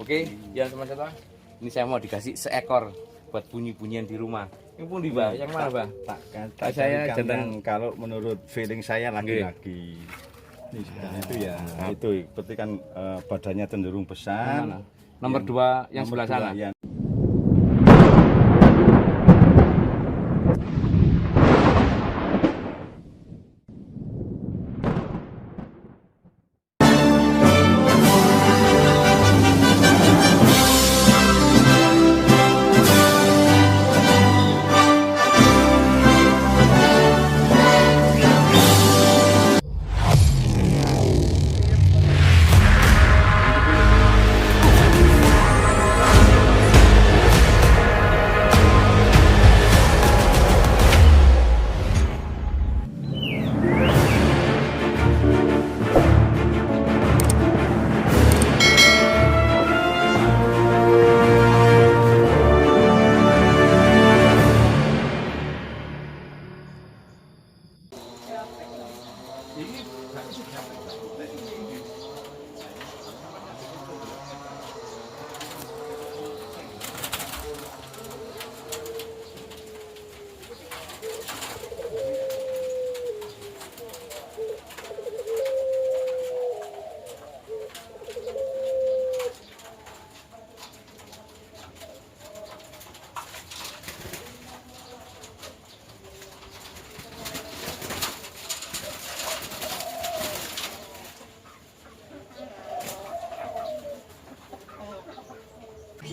Oke, ya teman-teman. Ini saya mau dikasih seekor buat bunyi-bunyian di rumah. Ini pun di Mbak, yang mana Bang? Tak Saya carikan jantan. yang kalau menurut feeling saya laki-laki. Ini itu ya, itu seperti kan badannya cenderung besar. Mana? Nomor 2 yang sebelah sana. Ya.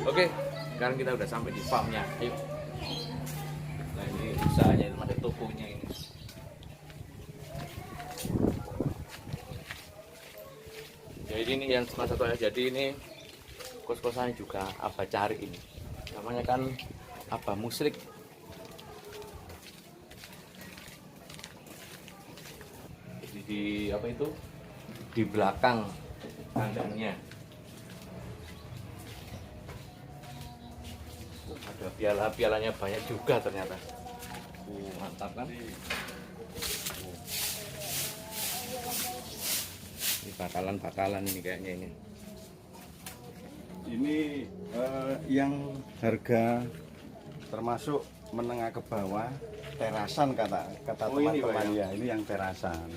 Oke, sekarang kita udah sampai di farmnya. Ayo. Nah ini usahanya, ada tokonya ini. Jadi ini yang cuma satu aja. Jadi ini kos-kosannya juga Abah cari ini. Namanya kan Abah Musrik. Jadi di apa itu? Di belakang kandangnya. Ada piala-pialanya banyak juga ternyata. Mantap kan? Ini bakalan ini kayaknya ini. Ini yang harga termasuk menengah ke bawah, terasan kata teman-teman ya. Ini yang terasan.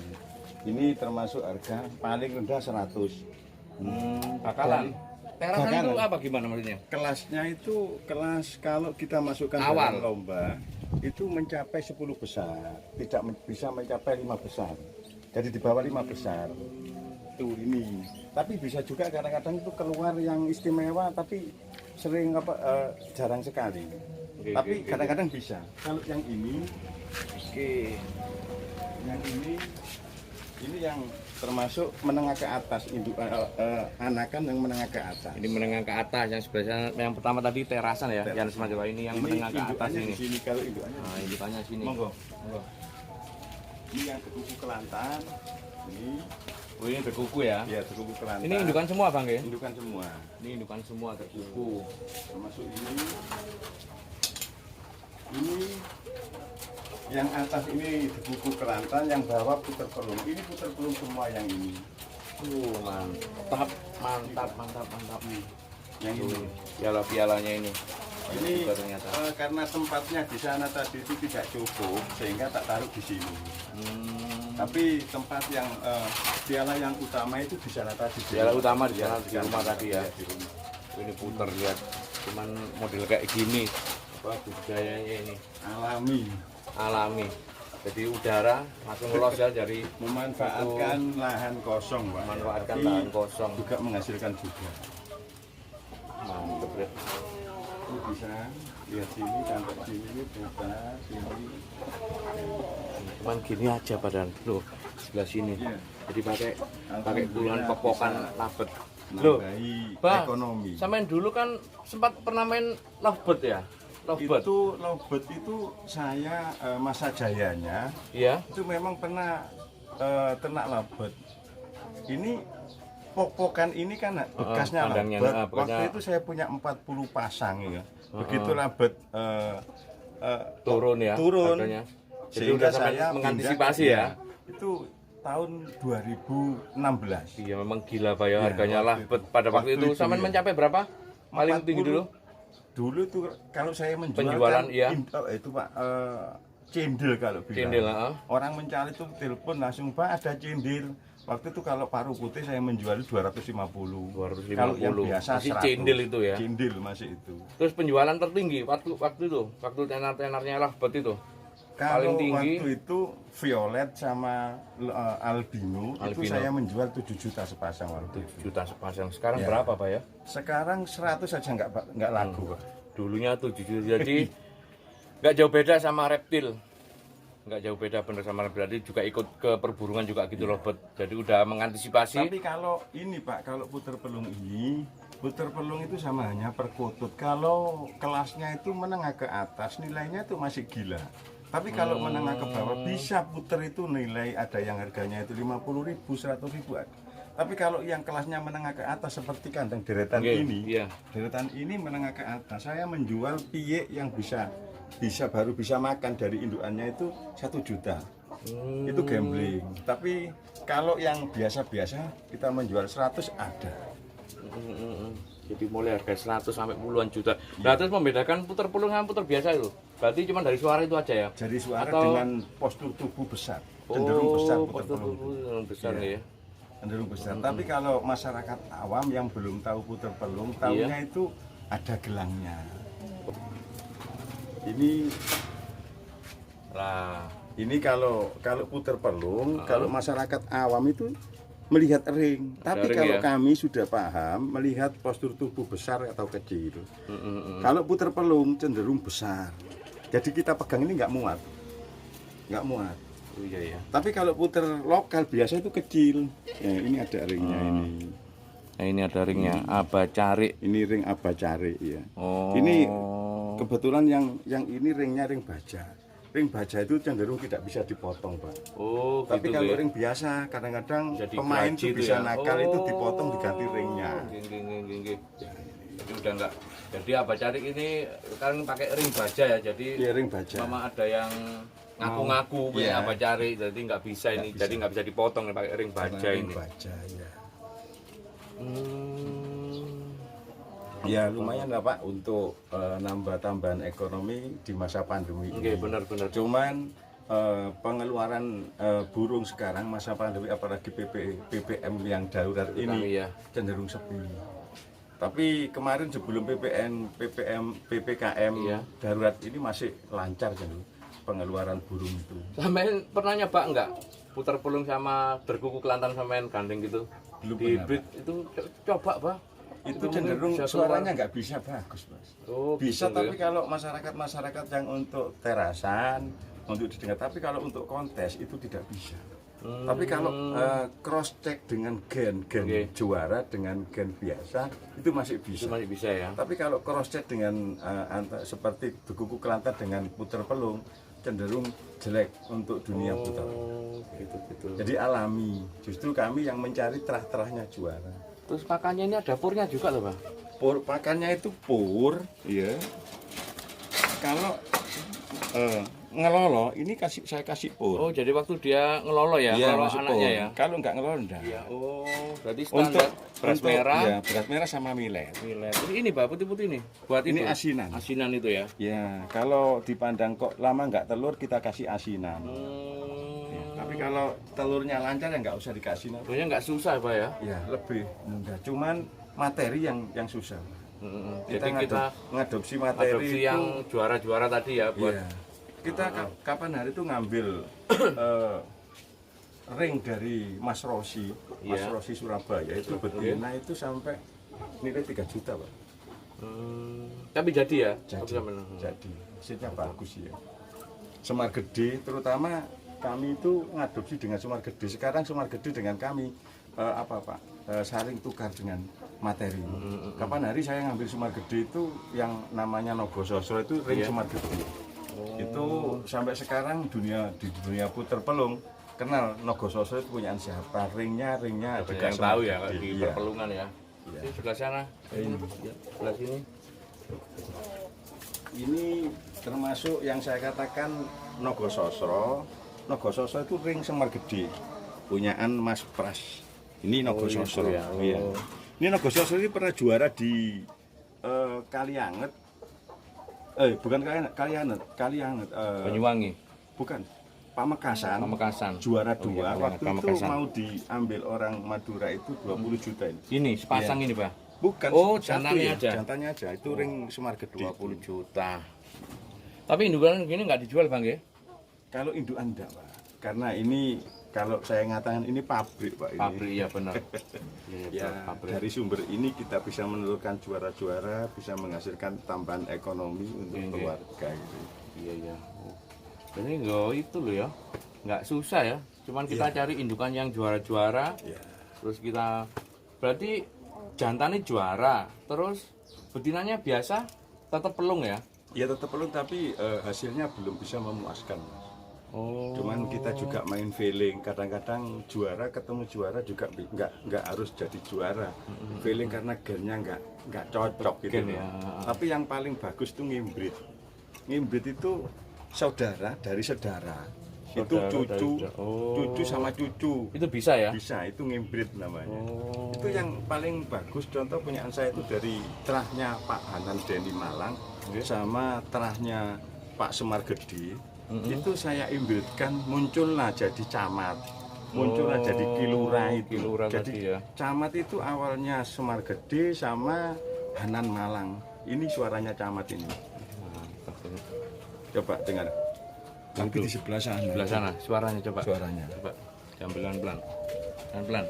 Ini termasuk harga paling rendah 100. Bakalan. Terasan itu Bakalan. apa gimana maksudnya? Kelasnya itu kelas kalau kita masukkan Awal. dalam lomba itu mencapai 10 besar, tidak bisa mencapai 5 besar. Jadi di bawah 5 besar. Tuh ini. Tapi bisa juga kadang-kadang itu keluar yang istimewa tapi sering jarang sekali. Tapi kadang-kadang bisa. Kalau yang ini, yang ini yang termasuk menengah ke atas, anakan yang menengah ke atas. Ini menengah ke atas, yang sebelah sana, yang pertama tadi terasan ya, yang semacam ini yang menengah ke atas indukannya ini. di sini kalau indukannya. Nah, indukannya sini. Monggo. Ini yang berkuku kelantan. Ini. Oh, ini berkuku ya? Ya, berkuku kelantan. Ini indukan semua, Bang ya? Indukan semua. Ini indukan semua berkuku. Termasuk ini. Ini yang atas ini berkuku kelantan, yang bawah puter pelung. Ini puter pelung semua yang ini. Mantap. Yang ini. Piala-pialanya ini. Ini juga ternyata. karena tempatnya di sana tadi itu tidak cukup sehingga tak taruh di sini. Tapi tempat yang piala yang utama itu di sana tadi. Piala utama di sana, Ya, di rumah tadi ya. Di rumah. Ini puter lihat, cuman model kayak gini. Apa budayanya ini alami. Jadi udara langsung lolos ya dari Memanfaatkan lahan kosong, Pak. memanfaatkan Tapi lahan kosong. juga menghasilkan juga. Mantap ya. Ini bisa lihat sini, sampai sini, putar sini. Cuman gini aja badan loh sebelah sini. Iya. Jadi pakai puluhan kepokan labet. Nambahi Bang, ekonomi. sampean dulu kan sempat pernah main lovebird ya? Lovebird. Itu lovebird itu saya masa jayanya Iya. itu memang pernah ternak lovebird. Ini pokokan ini kan bekasnya kandangnya, lovebird. bekasnya. Waktu itu saya punya 40 pasang ya. Begitu lovebird Turun ya turun. harganya. Jadi Sehingga udah sampai saya mengantisipasi pindah, ya. Itu tahun 2016. Iya memang gila Pak ya, Ya, harganya lah waktu itu. pada waktu Waktu itu. itu, Sampean ya. mencapai berapa? Paling 40. tinggi dulu? Dulu tuh kalau saya menjual Penjualan, kan iya. itu Pak cendil kalau bilang. Cendil, heeh. Orang mencari tuh telepon langsung Pak ada cendil. Waktu itu kalau paru putih saya menjual 250. 250. Kalau yang biasa Masih 100. cendil itu ya? Cendil masih itu. Terus penjualan tertinggi waktu itu, waktu tenar-tenarnya Lovebird itu. Kalau Paling tinggi waktu itu violet sama albino, itu Albino. saya menjual 7 juta sepasang waktu 7 itu. juta sepasang. Sekarang Ya. berapa Pak ya? Sekarang 100 saja nggak laku Pak. Dulunya 7 juta. Jadi nggak jauh beda sama reptil. Nggak jauh beda bener sama reptil. Berarti juga ikut ke perburungan juga gitu Lovebird. Jadi udah mengantisipasi. Tapi kalau ini Pak, kalau puter pelung ini, puter pelung itu sama hanya perkutut. Kalau kelasnya itu menengah ke atas, nilainya itu masih gila. Tapi kalau menengah ke bawah bisa puter itu nilai ada yang harganya itu 50.000, 100.000 ada. Tapi kalau yang kelasnya menengah ke atas seperti kandang deretan Oke, ini, iya. deretan ini menengah ke atas, saya menjual piye yang bisa baru bisa makan dari indukannya itu 1 juta. Itu gambling. Tapi kalau yang biasa-biasa kita menjual 100 ada. Jadi mulai harga 100 sampai puluhan juta. Nah, terus membedakan puter pelung sama puter biasa itu. Berarti cuma dari suara itu aja ya? Jadi suara Atau- dengan postur tubuh besar, cenderung besar puter postur pelung. tubuh cenderung besar Iya. ya. Cenderung besar. Tapi kalau masyarakat awam yang belum tahu puter pelung, tahunya itu ada gelangnya. Lah, Ini kalau puter pelung, kalau masyarakat awam itu melihat ring. Tapi ring kalau ya? kami sudah paham melihat postur tubuh besar atau kecil. Kalau puter pelung cenderung besar. Jadi kita pegang ini nggak muat, oh iya ya. Tapi kalau puter lokal biasa itu kecil. Ya, ini ada ringnya ini. Nah, ini ada ringnya, abacari. Ini ring abacari ya. Oh. Ini kebetulan yang ini ringnya ring baja. Ring baja itu cenderung tidak bisa dipotong, Pak. Oh, Tapi gitu kalau ya. ring biasa kadang-kadang Jadi pemain gaji tuh itu bisa ya? nakal itu Oh. dipotong diganti ringnya. Gini. Jadi udah enggak. Jadi abacari ini kan pakai ring baja ya. Jadi Iya, ring baja. mama ada yang ngaku-ngaku punya Iya. abacari, jadi nggak bisa ini. Nggak Jadi nggak bisa dipotong pakai ring baja Karena ring ini. baja ya. Hmm. Ya lumayan lah Pak untuk nambah tambahan ekonomi di masa pandemi Oke, ini. benar-benar. Cuman pengeluaran burung sekarang masa pandemi apalagi PPM yang darurat ini ya. cenderung sepi. Tapi kemarin sebelum PPKM Iya. darurat ini masih lancar cenderung pengeluaran burung itu. Sampean pernah nyoba nggak putar pelung sama berkuku kelantan sampean gandeng gitu? Belum Di pernah, breed itu coba, Pak. Itu mungkin cenderung bisa suaranya nggak bisa bagus Mas. Oh, Bisa gitu tapi ya. kalau masyarakat yang untuk terasan, untuk didengar, tapi kalau untuk kontes itu tidak bisa. Tapi kalau cross check dengan gen Oke. juara dengan gen biasa itu masih Itu bisa. masih bisa ya. Tapi kalau cross check dengan seperti berkuku kelantan dengan puter pelung cenderung jelek untuk dunia puter. Oh, gitu. Jadi alami. Justru kami yang mencari terah-terahnya juara. Terus pakannya ini ada purnya juga loh, Bang. Pur pakannya itu pur, ya. Kalau ngelolo ini saya kasih pur. Oh, jadi waktu dia ngelolo ya, Iya, ngelolo masih anaknya pur. ya. Kalau nggak ngelolo enggak. Iya, oh, berarti Untuk standar beras merah. Ya, beras merah sama millet. Millet. Terus ini, Pak, putih-putih nih. Buat Ini itu. asinan. Asinan itu ya. Ya, kalau dipandang kok lama nggak telur kita kasih asinan. Tapi kalau telurnya lancar ya nggak usah dikasih. Sebenarnya nggak susah, Pak ya. Ya, lebih mudah. Cuman materi yang susah. Jadi kita ngadopsi materi adopsi itu, yang juara-juara tadi ya buat iya. Kita kapan hari itu ngambil ring dari Mas Rosi, Mas Iya. Rosi Surabaya itu betina itu sampai nilai 3 juta, Pak. Tapi jadi ya. Jadi hasilnya bagus ya. Semar gede terutama kami itu ngadopsi dengan semar gede. Sekarang semar gede dengan kami saling tukar dengan materi. Kapan hari saya ngambil semar gede itu yang namanya Nogososro itu ring semar gede. Itu sampai sekarang di dunia puter pelung kenal Nogososro itu punyaan siapa, ringnya Ada juga yang semar tahu ya gede. di Iya. perpelungan ya. Iya. Ini sebelah sana. Ini. Sebelah sini. Ini termasuk yang saya katakan Nogososro. Nogososro itu ring semar gede. punyaan Mas Pras. Ini Nogososro. Itu ya. Iya. Ini Nogososro ini pernah juara di Kalianget. Bukan Kalianget. Banyuwangi, Bukan. Pamekasan. Pamekasan. Juara Oh, iya, 2. Waktu itu Pamekasan. mau diambil orang Madura itu 20 juta ini. Ini sepasang ini, Pak. Bukan. Oh, satu jantannya ya, aja. Jantannya aja. Itu ring Semar Gede. 20 juta. Tapi indukan gini nggak dijual, Bang, ya? Kalau indukan enggak, Pak. Karena ini kalau saya ngatakan ini pabrik, Pak. Ini. Pabrik, ya benar. Ya, dari sumber ini kita bisa menelurkan juara-juara, bisa menghasilkan tambahan ekonomi untuk Iya, keluarga gitu. Iya, iya. Oh. Jadi nggak itu loh ya, nggak susah ya. Cuman kita cari indukan yang juara-juara, Ya. terus kita berarti jantannya juara, terus betinanya biasa, tetap pelung ya. Ya tetap perlu, tapi hasilnya belum bisa memuaskan. Oh. Cuman kita juga main feeling. Kadang-kadang juara ketemu juara juga nggak harus jadi juara. Feeling karena gennya nggak cocok gitu. Gen loh. ya. Tapi yang paling bagus tuh ngimbrit. Ngimbrit itu saudara dari saudara. Itu Saudara dari cucu, saudara. Oh. cucu sama cucu. Itu bisa ya? Bisa, itu ngimbrit namanya. Oh. Itu yang paling bagus. Contoh punyaan saya itu dari terahnya Pak Hanan Deni Malang sama terahnya Pak Semar Gede. Itu saya imbritkan, muncullah jadi camat, muncullah jadi kilura itu. Kilura Jadi tadi ya. camat itu awalnya Semar Gede sama Hanan Malang. Ini suaranya camat ini. Coba dengar. Tapi di sebelah sana. Sebelah sana, suaranya coba. Suaranya. Coba. Ambil pelan-pelan. Pelan-pelan.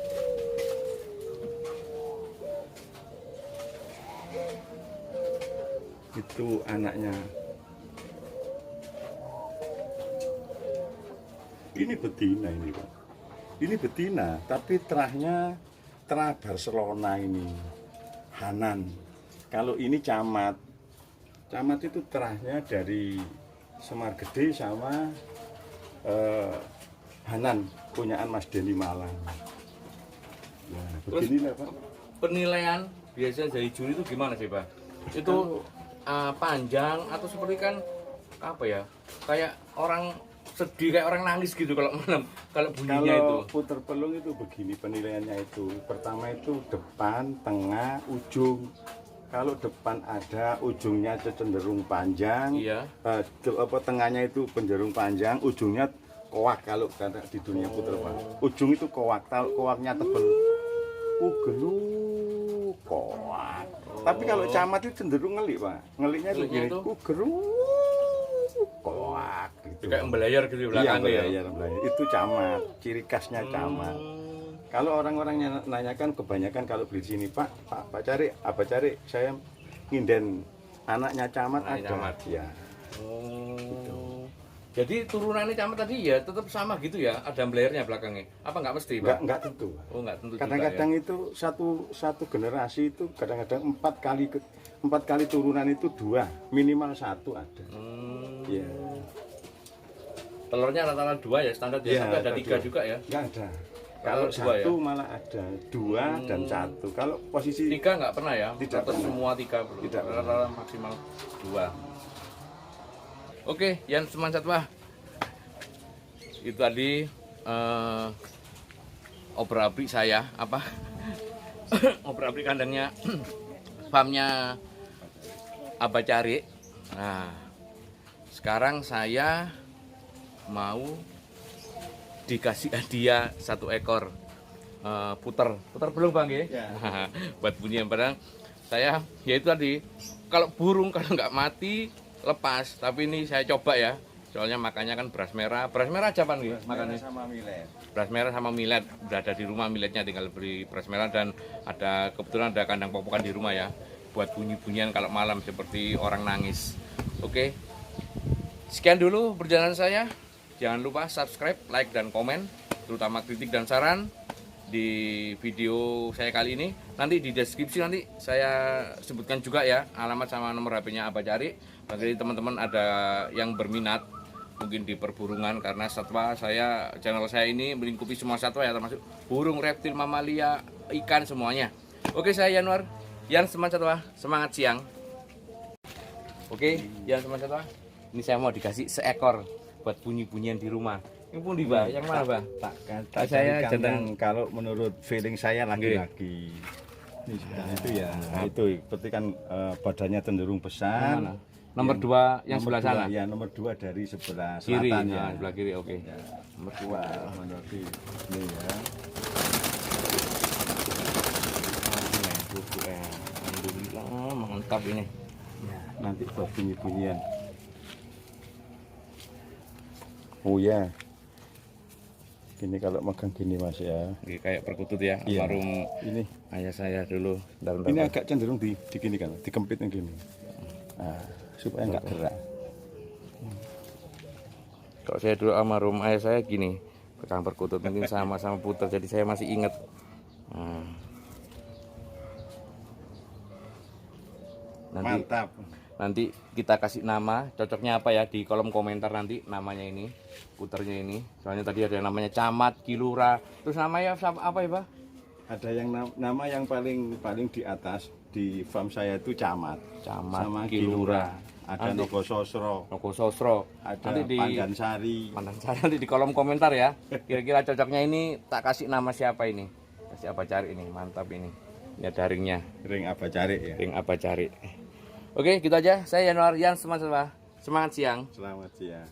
Itu anaknya. Ini betina ini, Pak. Ini betina, tapi terah Barcelona ini. Hanan. Kalau ini camat. Camat itu terahnya dari Semar Gede sama Hanan, punyaan Mas Deni Malang. Ya, beginilah, Pak. Penilaian biasa dari juri itu gimana sih, Pak? Itu panjang atau seperti kan apa ya? Kayak orang sedih, kayak orang nangis gitu kalau malam, kalau bunyinya itu. Kalau puter pelung itu begini penilaiannya itu. Pertama itu depan, tengah, ujung. Kalau depan ada ujungnya cenderung panjang, Iya. Tengahnya itu cenderung panjang, ujungnya koak kalau kata di dunia puter pelung. Ujung itu koak, koaknya tebel. Gelu koak. Tapi kalau camat itu cenderung ngelik, Pak. Ngeliknya itu Ngeliknya gini, itu? gelu koak gitu. Kayak membelayar gitu di belakang ya. Iya, itu camat, ciri khasnya camat. Kalau orang-orang yang nanyakan kebanyakan kalau beli di sini, Pak cari, saya nginden anaknya camat Anaknya ada. camat. Ya. Oh. Jadi turunannya camat tadi ya tetap sama gitu ya, ada belayarnya belakangnya. Apa nggak mesti, Pak? Enggak tentu. Oh, nggak tentu juga Kadang-kadang ya. itu satu generasi itu kadang-kadang empat kali turunan itu 2, minimal 1 ada. Iya. Telurnya rata-rata 2 ya standar ya, Iya, sampai ada ada 3 dua. juga ya. Enggak ada. Kalau Kalau dua ya? 1 malah ada 2 dan 1. Kalau posisi 3 nggak pernah ya? Tidak Tetap pernah. semua 3 belum. Tidak pernah. Rata-rata maksimal 2. Oke, Yan Seman Satwa. Itu tadi obrak-abrik saya apa? Obrak-abrik kandangnya farmnya Abah Cari. Nah, sekarang saya mau dikasih hadiah 1 ekor puter belum, Bang ya? Ya. Buat bunyi yang padang saya yaitu tadi kalau burung kalau nggak mati lepas, tapi ini saya coba ya, soalnya makannya kan beras merah aja, Pan ya makannya. sama milet. Beras merah sama millet, udah ada di rumah milletnya, tinggal beli beras merah, dan kebetulan ada kandang popokan di rumah ya, buat bunyi-bunyian kalau malam seperti orang nangis. Oke, sekian dulu perjalanan saya. Jangan lupa subscribe, like, dan komen, terutama kritik dan saran di video saya kali ini. Nanti di deskripsi nanti saya sebutkan juga ya alamat sama nomor HP-nya Abah Cari. Bagi teman-teman ada yang berminat mungkin di perburungan, karena satwa channel saya ini melingkupi semua satwa ya, termasuk burung, reptil, mamalia, ikan, semuanya. Oke, saya Yanuar, Yan Seman Satwa, semangat siang. Oke, Yan Seman Satwa, ini saya mau dikasih seekor buat bunyi-bunyian di rumah. Yang pun di Bah, yang mana Bah? Tak Saya carikan jantan- yang kalau menurut feeling saya laki-laki. Ini sebelah itu ya. Itu seperti kan badannya cenderung besar. Yang mana? Nomor 2 yang Nomor sebelah dua, sana. Ya, nomor 2 dari sebelah Kiri, selatan ya. nah, sebelah kiri, oke. Ya. Nomor 2. Menurut ini ya. Alhamdulillah, mantap ini. Nanti buat bunyi-bunyian. Oh ya. Gini kalau magang gini Mas ya. Oke, kayak perkutut ya, Iya. almarhum Ini ayah saya dulu. Bentar, ini Pak. agak cenderung di gini kan, dikempitnya gini. Nah, supaya nggak gerak. Kalau saya dulu almarhum ayah saya gini, pegang perkutut mungkin sama-sama putar, jadi saya masih ingat. Nah. Mantap. Nanti kita kasih nama, cocoknya apa ya di kolom komentar nanti namanya ini, puternya ini. Soalnya tadi ada yang namanya camat, kilura, terus namanya apa ya Pak? Ada yang nama yang paling di atas di farm saya itu camat, Camat, sama kilura. ada Nanti- Nogososro, Nogososro, ada nanti di Pandansari. Mantan nanti di kolom komentar ya. Kira-kira cocoknya ini tak kasih nama siapa ini? Kasih apa cari ini, mantap ini. Ya daringnya, Ring apa cari ya. ring apa cari. Oke, gitu aja. Saya Yanuar Yan, semangat siang. Selamat siang.